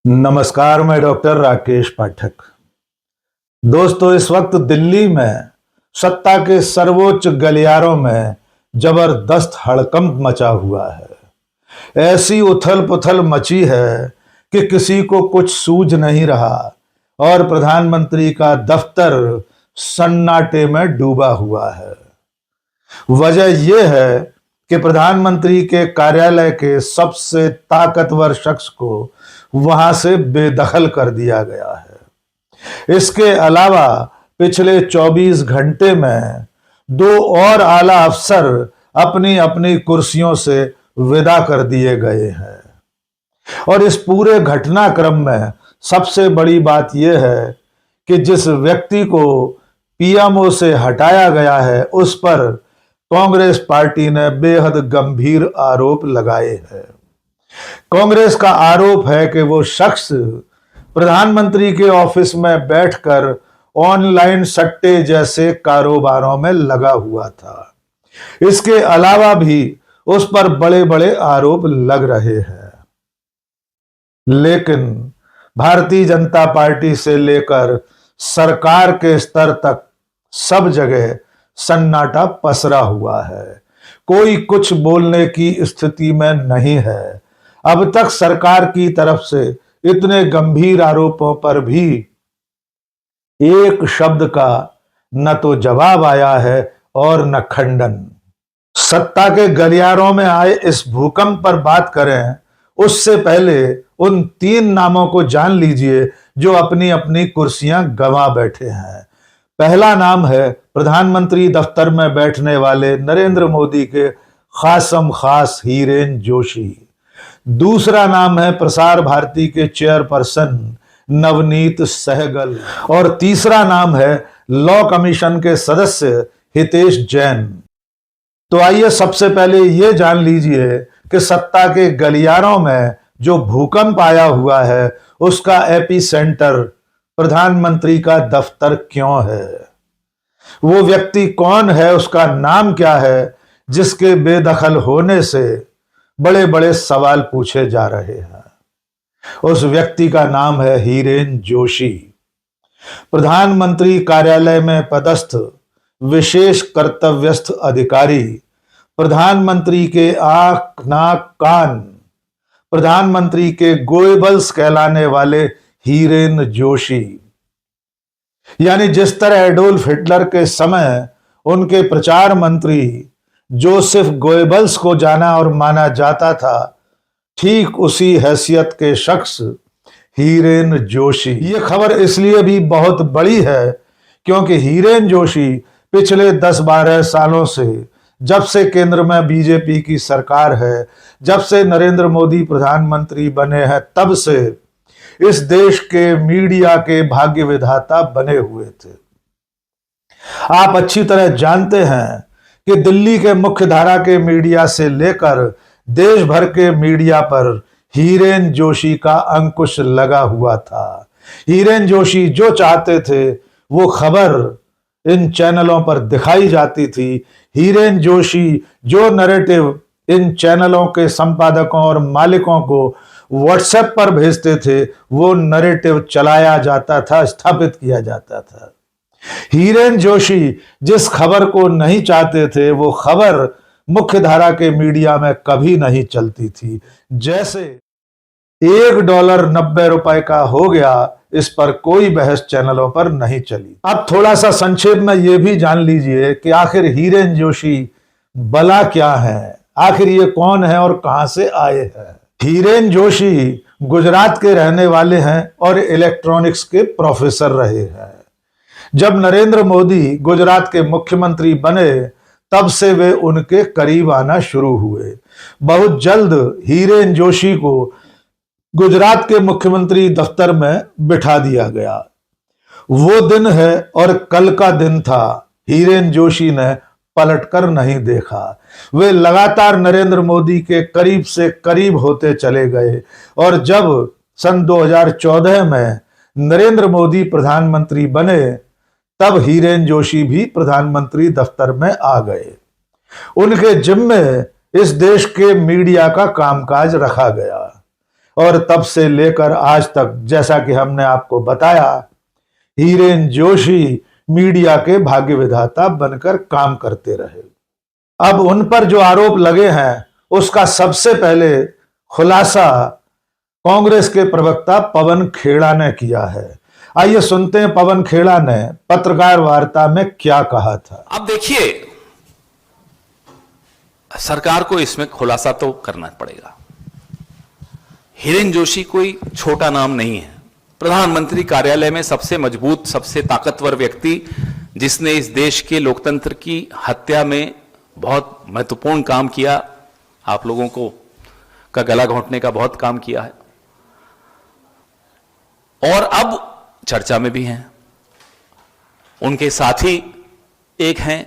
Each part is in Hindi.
नमस्कार, मैं डॉक्टर राकेश पाठक। दोस्तों, इस वक्त दिल्ली में सत्ता के सर्वोच्च गलियारों में जबरदस्त हड़कंप मचा हुआ है। ऐसी उथल पुथल मची है कि किसी को कुछ सूझ नहीं रहा और प्रधानमंत्री का दफ्तर सन्नाटे में डूबा हुआ है। वजह यह है कि प्रधानमंत्री के कार्यालय के सबसे ताकतवर शख्स को वहां से बेदखल कर दिया गया है। इसके अलावा पिछले 24 घंटे में 2 और आला अफसर अपनी अपनी कुर्सियों से विदा कर दिए गए हैं। और इस पूरे घटनाक्रम में सबसे बड़ी बात यह है कि जिस व्यक्ति को पीएमओ से हटाया गया है उस पर कांग्रेस पार्टी ने बेहद गंभीर आरोप लगाए हैं। कांग्रेस का आरोप है कि वो शख्स प्रधानमंत्री के ऑफिस में बैठकर ऑनलाइन सट्टे जैसे कारोबारों में लगा हुआ था। इसके अलावा भी उस पर बड़े बड़े आरोप लग रहे हैं। लेकिन भारतीय जनता पार्टी से लेकर सरकार के स्तर तक सब जगह सन्नाटा पसरा हुआ है। कोई कुछ बोलने की स्थिति में नहीं है। अब तक सरकार की तरफ से इतने गंभीर आरोपों पर भी एक शब्द का न तो जवाब आया है और न खंडन। सत्ता के गलियारों में आए इस भूकंप पर बात करें उससे पहले उन 3 नामों को जान लीजिए जो अपनी अपनी कुर्सियां गंवा बैठे हैं। पहला नाम है प्रधानमंत्री दफ्तर में बैठने वाले नरेंद्र मोदी के खासम खास हीरेन जोशी। दूसरा नाम है प्रसार भारती के चेयरपर्सन नवनीत सहगल और तीसरा नाम है लॉ कमीशन के सदस्य हितेश जैन। तो आइए सबसे पहले यह जान लीजिए कि सत्ता के गलियारों में जो भूकंप आया हुआ है उसका एपिसेंटर प्रधानमंत्री का दफ्तर क्यों है। वो व्यक्ति कौन है, उसका नाम क्या है जिसके बेदखल होने से बड़े बड़े सवाल पूछे जा रहे हैं। उस व्यक्ति का नाम है हीरेन जोशी। प्रधानमंत्री कार्यालय में पदस्थ विशेष कर्तव्यस्थ अधिकारी, प्रधानमंत्री के आंख नाक कान, प्रधानमंत्री के गोएबल्स कहलाने वाले हीरेन जोशी। यानी जिस तरह एडोल्फ हिटलर के समय उनके प्रचार मंत्री जोसेफ गोएबल्स को जाना और माना जाता था, ठीक उसी हैसियत के शख्स हीरेन जोशी। ये खबर इसलिए भी बहुत बड़ी है क्योंकि हीरेन जोशी पिछले 10-12 सालों से, जब से केंद्र में बीजेपी की सरकार है, जब से नरेंद्र मोदी प्रधानमंत्री बने हैं, तब से इस देश के मीडिया के भाग्य विधाता बने हुए थे। आप अच्छी तरह जानते हैं कि दिल्ली के मुख्य धारा के मीडिया से लेकर देश भर के मीडिया पर हीरेन जोशी का अंकुश लगा हुआ था। हीरेन जोशी जो चाहते थे वो खबर इन चैनलों पर दिखाई जाती थी। हीरेन जोशी जो नैरेटिव इन चैनलों के संपादकों और मालिकों को व्हाट्सएप पर भेजते थे वो नैरेटिव चलाया जाता था, स्थापित किया जाता था। हीरेन जोशी जिस खबर को नहीं चाहते थे वो खबर मुख्य धारा के मीडिया में कभी नहीं चलती थी। जैसे $1.90 का हो गया, इस पर कोई बहस चैनलों पर नहीं चली। अब थोड़ा सा संक्षेप में यह भी जान लीजिए कि आखिर हीरेन जोशी भला क्या है, आखिर ये कौन है और कहां से आए हैं। हीरेन जोशी गुजरात के रहने वाले हैं और इलेक्ट्रॉनिक्स के प्रोफेसर रहे हैं। जब नरेंद्र मोदी गुजरात के मुख्यमंत्री बने तब से वे उनके करीब आना शुरू हुए। बहुत जल्द हीरेन जोशी को गुजरात के मुख्यमंत्री दफ्तर में बिठा दिया गया। वो दिन है और कल का दिन था। हीरेन जोशी ने पलटकर नहीं देखा। वे लगातार नरेंद्र मोदी के करीब से करीब होते चले गए और जब सन 2014 में नरेंद्र मोदी प्रधानमंत्री बने तब हीरेन जोशी भी प्रधानमंत्री दफ्तर में आ गए। उनके जिम्मे इस देश के मीडिया का कामकाज रखा गया और तब से लेकर आज तक, जैसा कि हमने आपको बताया, हिरेन जोशी मीडिया के भाग्य विधाता बनकर काम करते रहे। अब उन पर जो आरोप लगे हैं उसका सबसे पहले खुलासा कांग्रेस के प्रवक्ता पवन खेड़ा ने किया है। आइए सुनते हैं पवन खेड़ा ने पत्रकार वार्ता में क्या कहा था। अब देखिए, सरकार को इसमें खुलासा तो करना पड़ेगा। हिरेन जोशी कोई छोटा नाम नहीं है। प्रधानमंत्री कार्यालय में सबसे मजबूत, सबसे ताकतवर व्यक्ति, जिसने इस देश के लोकतंत्र की हत्या में बहुत महत्वपूर्ण काम किया, आप लोगों को का गला घोंटने का बहुत काम किया है, और अब चर्चा में भी हैं। उनके साथी एक हैं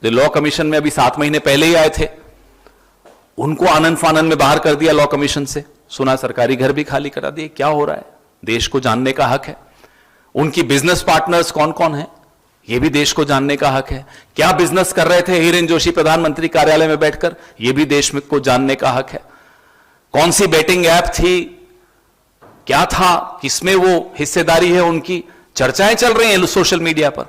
जो लॉ कमीशन में अभी 7 महीने पहले ही आए थे, उनको आनंद फानंद में बाहर कर दिया लॉ कमीशन से। सुना सरकारी घर भी खाली करा दिए। क्या हो रहा है, देश को जानने का हक है। उनकी बिजनेस पार्टनर्स कौन कौन है, यह भी देश को जानने का हक है। क्या बिजनेस कर रहे थे हिरेन जोशी प्रधानमंत्री कार्यालय में बैठकर, यह भी देश में को जानने का हक है। कौन सी बेटिंग ऐप थी, क्या था, किसमें वो हिस्सेदारी है उनकी, चर्चाएं चल रही हैं सोशल मीडिया पर।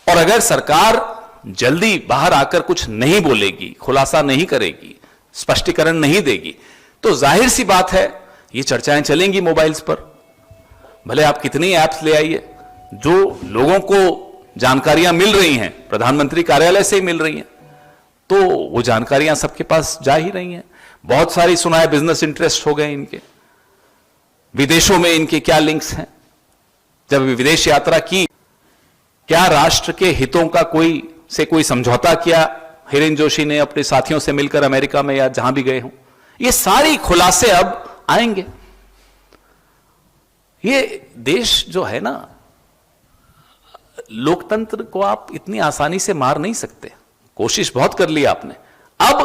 और अगर सरकार जल्दी बाहर आकर कुछ नहीं बोलेगी, खुलासा नहीं करेगी, स्पष्टीकरण नहीं देगी, तो जाहिर सी बात है ये चर्चाएं चलेंगी मोबाइल्स पर। भले आप कितनी ऐप्स ले आइए, जो लोगों को जानकारियां मिल रही हैं प्रधानमंत्री कार्यालय से ही मिल रही हैं, तो वो जानकारियां सबके पास जा ही रही हैं। बहुत सारी सुना है बिजनेस इंटरेस्ट हो गए इनके, विदेशों में इनके क्या लिंक्स हैं, जब विदेश यात्रा की, क्या राष्ट्र के हितों का कोई समझौता किया हिरेन जोशी ने अपने साथियों से मिलकर अमेरिका में या जहां भी गए हों। ये सारी खुलासे अब आएंगे। ये देश जो है ना, लोकतंत्र को आप इतनी आसानी से मार नहीं सकते। कोशिश बहुत कर ली आपने। अब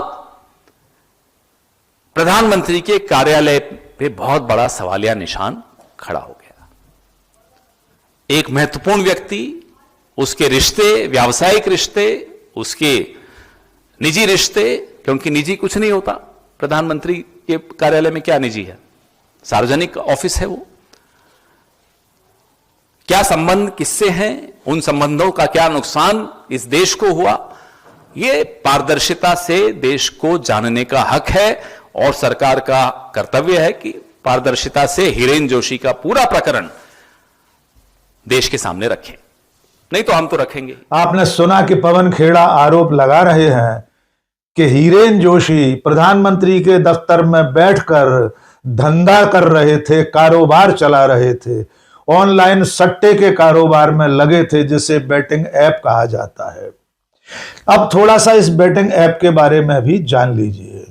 प्रधानमंत्री के कार्यालय पे बहुत बड़ा सवालिया निशान खड़ा हो गया। एक महत्वपूर्ण व्यक्ति, उसके रिश्ते, व्यावसायिक रिश्ते, उसके निजी रिश्ते, क्योंकि निजी कुछ नहीं होता प्रधानमंत्री के कार्यालय में, क्या निजी है, सार्वजनिक ऑफिस है वो। क्या संबंध किससे हैं, उन संबंधों का क्या नुकसान इस देश को हुआ, ये पारदर्शिता से देश को जानने का हक है। और सरकार का कर्तव्य है कि पारदर्शिता से हिरेन जोशी का पूरा प्रकरण देश के सामने रखें। नहीं तो हम तो रखेंगे। आपने सुना कि पवन खेड़ा आरोप लगा रहे हैं कि हिरेन जोशी प्रधानमंत्री के दफ्तर में बैठकर धंधा कर रहे थे, कारोबार चला रहे थे, ऑनलाइन सट्टे के कारोबार में लगे थे, जिसे बेटिंग ऐप कहा जाता है। अब थोड़ा सा इस बेटिंग ऐप के बारे में भी जान लीजिए।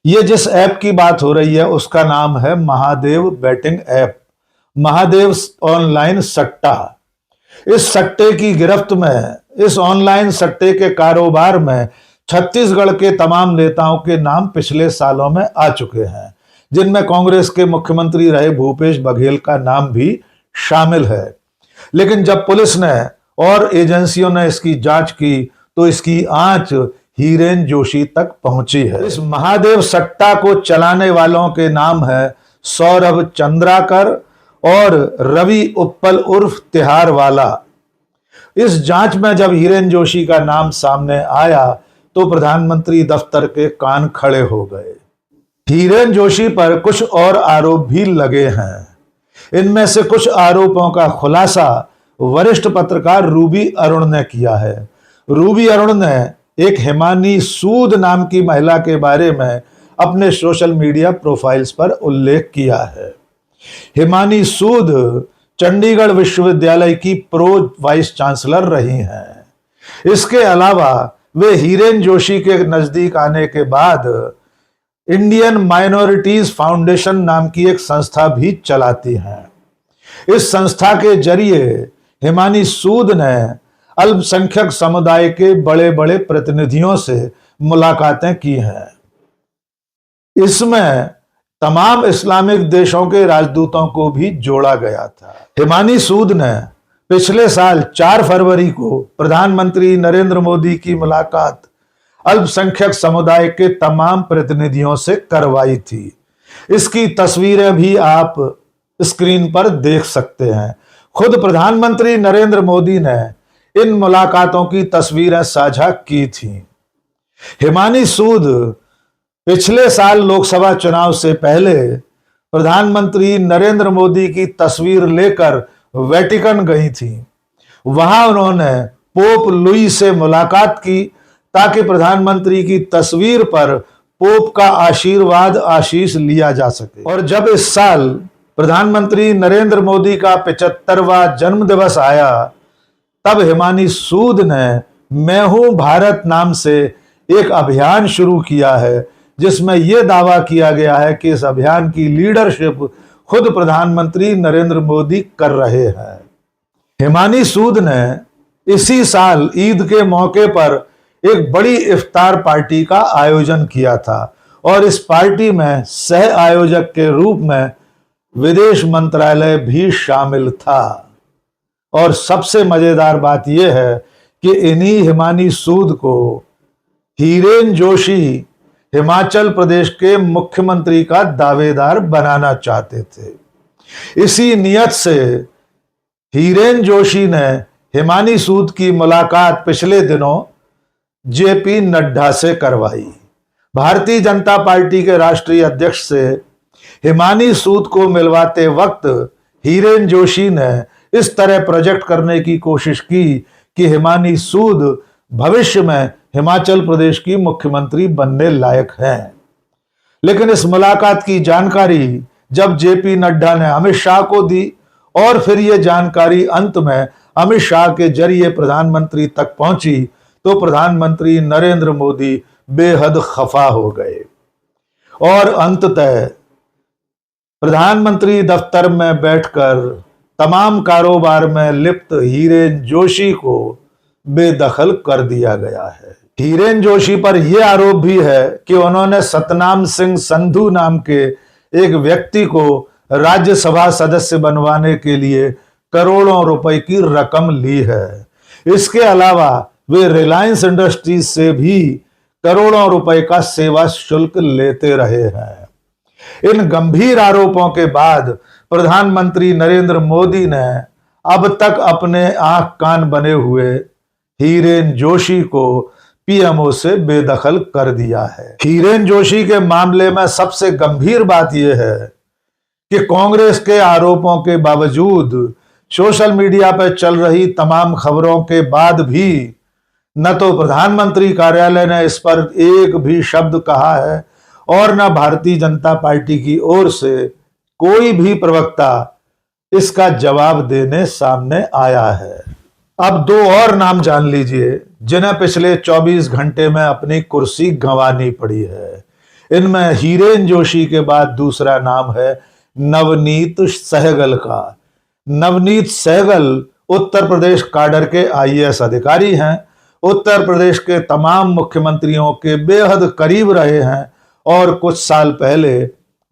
ये जिस ऐप की बात हो रही है उसका नाम है Mahadev betting app, Mahadev online सट्टा। इस सट्टे की गिरफ्त में, इस ऑनलाइन सट्टे के कारोबार में छत्तीसगढ़ के तमाम नेताओं के नाम पिछले सालों में आ चुके हैं, जिनमें कांग्रेस के मुख्यमंत्री रहे भूपेश बघेल का नाम भी शामिल है। लेकिन जब पुलिस ने और एजेंसियों ने इसकी जांच की तो इसकी आंच हिरेन जोशी तक पहुंची है। इस महादेव सट्टा को चलाने वालों के नाम है सौरभ चंद्राकर और रवि उप्पल उर्फ तिहार वाला। इस जांच में जब हिरेन जोशी का नाम सामने आया तो प्रधानमंत्री दफ्तर के कान खड़े हो गए। हिरेन जोशी पर कुछ और आरोप भी लगे हैं। इनमें से कुछ आरोपों का खुलासा वरिष्ठ पत्रकार रूबी अरुण ने किया है। रूबी अरुण ने एक हिमानी सूद नाम की महिला के बारे में अपने सोशल मीडिया प्रोफाइल्स पर उल्लेख किया है। हिमानी सूद चंडीगढ़ विश्वविद्यालय की प्रो वाइस चांसलर रही हैं। इसके अलावा वे हिरेन जोशी के नजदीक आने के बाद इंडियन माइनॉरिटीज फाउंडेशन नाम की एक संस्था भी चलाती हैं। इस संस्था के जरिए हिमानी सूद ने अल्पसंख्यक समुदाय के बड़े बड़े प्रतिनिधियों से मुलाकातें की हैं। इसमें तमाम इस्लामिक देशों के राजदूतों को भी जोड़ा गया था। हिमानी सूद ने पिछले साल 4 फरवरी को प्रधानमंत्री नरेंद्र मोदी की मुलाकात अल्पसंख्यक समुदाय के तमाम प्रतिनिधियों से करवाई थी। इसकी तस्वीरें भी आप स्क्रीन पर देख सकते हैं। खुद प्रधानमंत्री नरेंद्र मोदी ने इन मुलाकातों की तस्वीरें साझा की थीं। हिमानी सूद पिछले साल लोकसभा चुनाव से पहले प्रधानमंत्री नरेंद्र मोदी की तस्वीर लेकर वेटिकन गई थी। वहां उन्होंने पोप लुई से मुलाकात की ताकि प्रधानमंत्री की तस्वीर पर पोप का आशीर्वाद आशीष लिया जा सके। और जब इस साल प्रधानमंत्री नरेंद्र मोदी का 75वां जन्मदिवस आया, तब हिमानी सूद ने मैं हूं भारत नाम से एक अभियान शुरू किया है, जिसमें यह दावा किया गया है कि इस अभियान की लीडरशिप खुद प्रधानमंत्री नरेंद्र मोदी कर रहे हैं। हिमानी सूद ने इसी साल ईद के मौके पर एक बड़ी इफ्तार पार्टी का आयोजन किया था और इस पार्टी में सह आयोजक के रूप में विदेश मंत्रालय भी शामिल था। और सबसे मजेदार बात यह है कि इन्हीं हिमानी सूद को हीरेन जोशी हिमाचल प्रदेश के मुख्यमंत्री का दावेदार बनाना चाहते थे। इसी नियत से हीरेन जोशी ने हिमानी सूद की मुलाकात पिछले दिनों जेपी नड्डा से करवाई। भारतीय जनता पार्टी के राष्ट्रीय अध्यक्ष से हिमानी सूद को मिलवाते वक्त हीरेन जोशी ने इस तरह प्रोजेक्ट करने की कोशिश की कि हिमानी सूद भविष्य में हिमाचल प्रदेश की मुख्यमंत्री बनने लायक हैं। लेकिन इस मुलाकात की जानकारी जब जेपी नड्डा ने अमित शाह को दी और फिर यह जानकारी अंत में अमित शाह के जरिए प्रधानमंत्री तक पहुंची, तो प्रधानमंत्री नरेंद्र मोदी बेहद खफा हो गए और अंततः प्रधानमंत्री दफ्तर में बैठकर तमाम कारोबार में लिप्त हीरेन जोशी को बेदखल कर दिया गया है। हीरेन जोशी पर यह आरोप भी है कि उन्होंने सतनाम सिंह संधू नाम के एक व्यक्ति को राज्यसभा सदस्य बनवाने के लिए करोड़ों रुपए की रकम ली है। इसके अलावा वे रिलायंस इंडस्ट्रीज से भी करोड़ों रुपए का सेवा शुल्क लेते रहे हैं। इन गंभीर आरोपों के बाद प्रधानमंत्री नरेंद्र मोदी ने अब तक अपने आंख कान बने हुए हीरेन जोशी को पीएमओ से बेदखल कर दिया है। हीरेन जोशी के मामले में सबसे गंभीर बात यह है कि कांग्रेस के आरोपों के बावजूद सोशल मीडिया पर चल रही तमाम खबरों के बाद भी न तो प्रधानमंत्री कार्यालय ने इस पर एक भी शब्द कहा है और न भारतीय जनता पार्टी की ओर से कोई भी प्रवक्ता इसका जवाब देने सामने आया है। अब दो और नाम जान लीजिए जिन्हें पिछले 24 घंटे में अपनी कुर्सी गंवानी पड़ी है। इनमें हीरेन जोशी के बाद दूसरा नाम है नवनीत सहगल का। नवनीत सहगल उत्तर प्रदेश काडर के आईएएस अधिकारी हैं, उत्तर प्रदेश के तमाम मुख्यमंत्रियों के बेहद करीब रहे हैं और कुछ साल पहले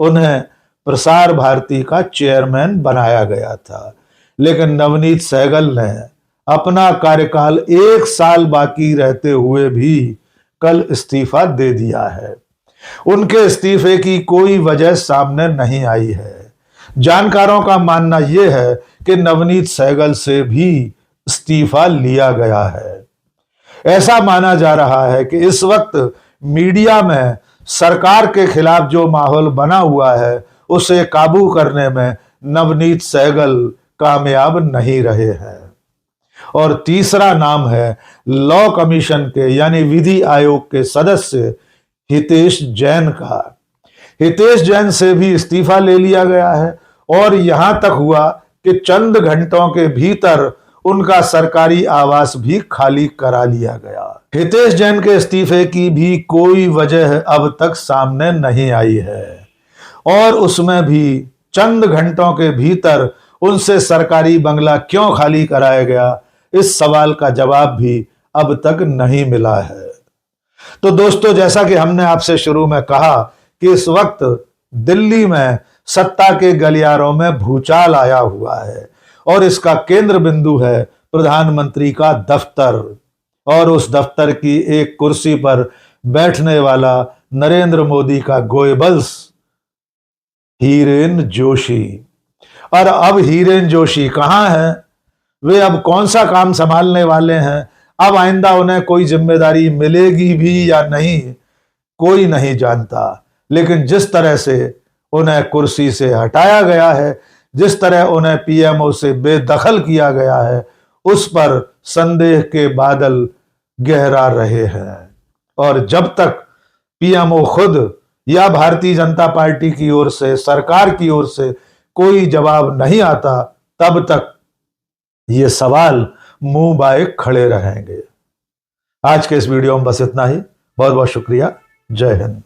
उन्हें प्रसार भारती का चेयरमैन बनाया गया था। लेकिन नवनीत सहगल ने अपना कार्यकाल 1 साल बाकी रहते हुए भी कल इस्तीफा दे दिया है। उनके इस्तीफे की कोई वजह सामने नहीं आई है। जानकारों का मानना यह है कि नवनीत सहगल से भी इस्तीफा लिया गया है। ऐसा माना जा रहा है कि इस वक्त मीडिया में सरकार के खिलाफ जो माहौल बना हुआ है उसे काबू करने में नवनीत सहगल कामयाब नहीं रहे हैं। और तीसरा नाम है लॉ कमीशन के यानी विधि आयोग के सदस्य हितेश जैन का। हितेश जैन से भी इस्तीफा ले लिया गया है और यहां तक हुआ कि चंद घंटों के भीतर उनका सरकारी आवास भी खाली करा लिया गया। हितेश जैन के इस्तीफे की भी कोई वजह अब तक सामने नहीं आई है और उसमें भी चंद घंटों के भीतर उनसे सरकारी बंगला क्यों खाली कराया गया, इस सवाल का जवाब भी अब तक नहीं मिला है। तो दोस्तों, जैसा कि हमने आपसे शुरू में कहा कि इस वक्त दिल्ली में सत्ता के गलियारों में भूचाल आया हुआ है और इसका केंद्र बिंदु है प्रधानमंत्री का दफ्तर और उस दफ्तर की एक कुर्सी पर बैठने वाला नरेंद्र मोदी का गोएबल्स हीरेन जोशी। और अब हीरेन जोशी कहां हैं, वे अब कौन सा काम संभालने वाले हैं, अब आइंदा उन्हें कोई जिम्मेदारी मिलेगी भी या नहीं, कोई नहीं जानता। लेकिन जिस तरह से उन्हें कुर्सी से हटाया गया है, जिस तरह उन्हें पीएमओ से बेदखल किया गया है, उस पर संदेह के बादल गहरा रहे हैं। और जब तक पीएमओ खुद या भारतीय जनता पार्टी की ओर से, सरकार की ओर से कोई जवाब नहीं आता, तब तक ये सवाल मुंह बाए खड़े रहेंगे। आज के इस वीडियो में बस इतना ही। बहुत बहुत शुक्रिया। जय हिंद।